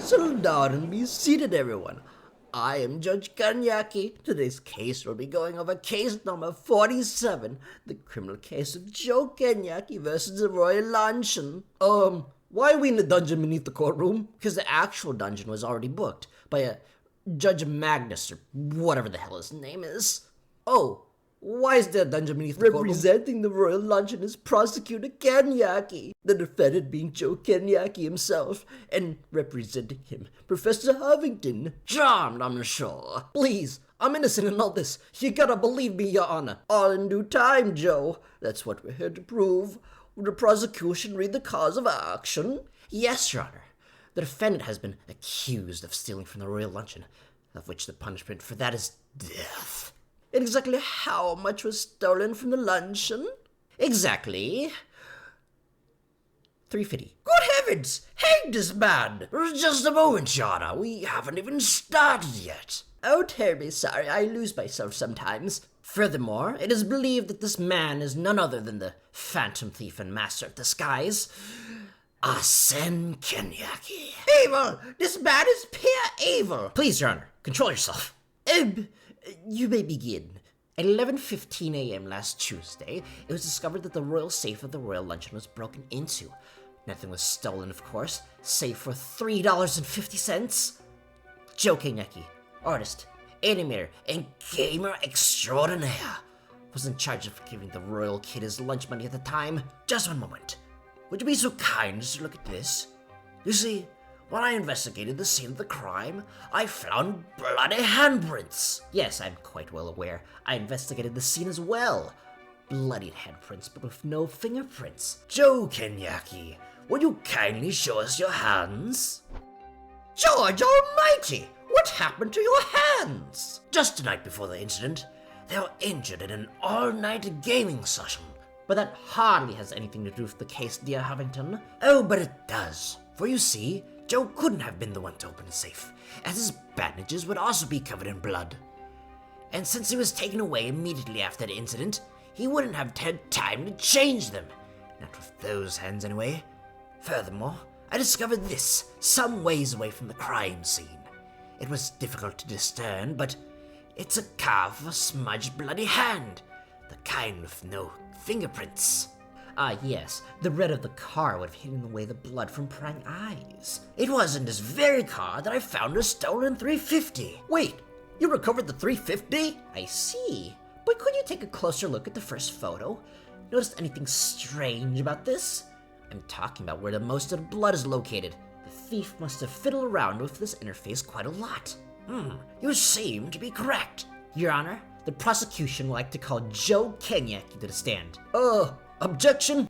Settle down and be seated, everyone. I am Judge Kanyaki. Today's case will be going over case number 47, the criminal case of Joe Kanyaki versus the Royal Luncheon. Why are we in the dungeon beneath the courtroom? Because the actual dungeon was already booked by a Judge Magnus or whatever the hell his name is. Oh, why is there a dungeon beneath the courtroom? Representing the Royal Luncheon is Prosecutor Kanyaki, the defendant being Joe Kanyaki himself, and representing him, Professor Huffington. Charmed, I'm sure. Please, I'm innocent in all this. You gotta believe me, Your Honor. All in due time, Joe. That's what we're here to prove. Will the prosecution read the cause of action? Yes, Your Honor. The defendant has been accused of stealing from the Royal Luncheon, of which the punishment for that is death. And exactly how much was stolen from the luncheon? Exactly $3.50. Good heavens! Hang this man! Just a moment, Your Honor. We haven't even started yet. Oh, terribly sorry. I lose myself sometimes. Furthermore, it is believed that this man is none other than the phantom thief and master of disguise, Arsène Kanyaki. Evil! This man is pure evil! Please, Your Honor, control yourself. You may begin. At 11:15 a.m. last Tuesday, it was discovered that the royal safe of the Royal Luncheon was broken into. Nothing was stolen, of course, save for $3.50. Joe Kanyaki, artist, animator, and gamer extraordinaire, was in charge of giving the royal kid his lunch money at the time. Just one moment. Would you be so kind as to look at this? You see, when I investigated the scene of the crime, I found bloody handprints. Yes, I'm quite well aware. I investigated the scene as well. Bloodied handprints, but with no fingerprints. Joe Kanyaki, would you kindly show us your hands? George Almighty! What happened to your hands? Just the night before the incident, they were injured in an all-night gaming session. But that hardly has anything to do with the case, dear Huffington. Oh, but it does. For you see, Joe couldn't have been the one to open the safe, as his bandages would also be covered in blood. And since he was taken away immediately after the incident, he wouldn't have had time to change them. Not with those hands, anyway. Furthermore, I discovered this, some ways away from the crime scene. It was difficult to discern, but it's a carved of a smudged bloody hand, the kind with no fingerprints. Yes, the red of the car would have hidden away the blood from prying eyes. It was in this very car that I found the stolen $3.50. Wait, you recovered the $3.50? I see. But could you take a closer look at the first photo? Notice anything strange about this? I'm talking about where the most of the blood is located. The thief must have fiddled around with this interface quite a lot. You seem to be correct. Your Honor, the prosecution would like to call Joe Kanyaki to the stand. Objection?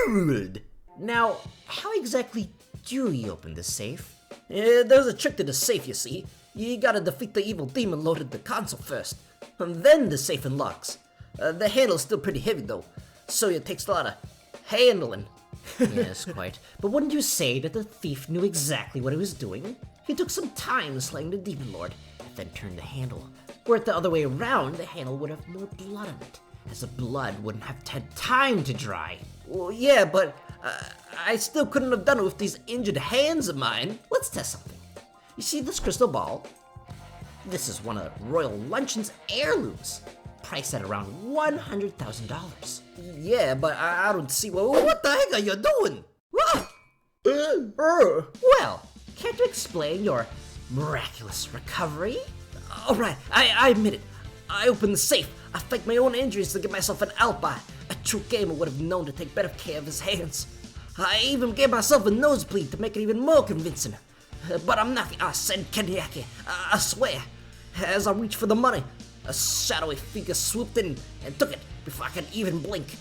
Overruled. Now, how exactly do you open this safe? There's a trick to the safe, you see. You gotta defeat the evil demon loaded in the console first, and then the safe unlocks. The handle's still pretty heavy though, so it takes a lot of handling. Yes, quite. But wouldn't you say that the thief knew exactly what he was doing? He took some time slaying the demon lord, then turned the handle. Were it the other way around, the handle would have more blood on it, as the blood wouldn't have had time to dry. Well, yeah, but I still couldn't have done it with these injured hands of mine. Let's test something. You see this crystal ball? This is one of Royal Luncheon's heirlooms, priced at around $100,000. Yeah, but I don't see what the heck are you doing? Well, care to explain your miraculous recovery? All right, I admit it. I opened the safe. I faked my own injuries to give myself an alibi. A true gamer would have known to take better care of his hands. I even gave myself a nosebleed to make it even more convincing. But I'm not Arsène Kanyaki, I swear. As I reached for the money, a shadowy figure swooped in and took it before I could even blink.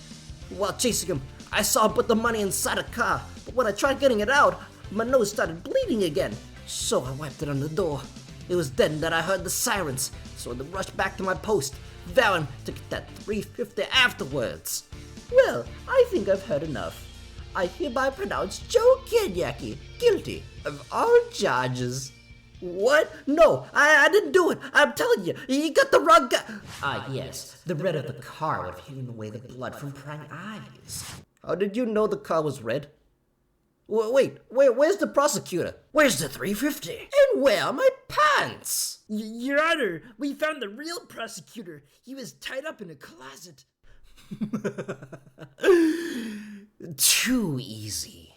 While chasing him, I saw him put the money inside a car, but when I tried getting it out, my nose started bleeding again, so I wiped it on the door. It was then that I heard the sirens, so I rushed back to my post, vowing to get that $3.50 afterwards. Well, I think I've heard enough. I hereby pronounce Joe Kanyaki guilty of all charges. What? No, I didn't do it. I'm telling you, you got the wrong guy. Yes, the red of the car would have hidden away the blood from prying eyes. How did you know the car was red? Wait, where's the prosecutor? Where's the 350? And where are my pants? Your Honor, we found the real prosecutor. He was tied up in a closet. Too easy.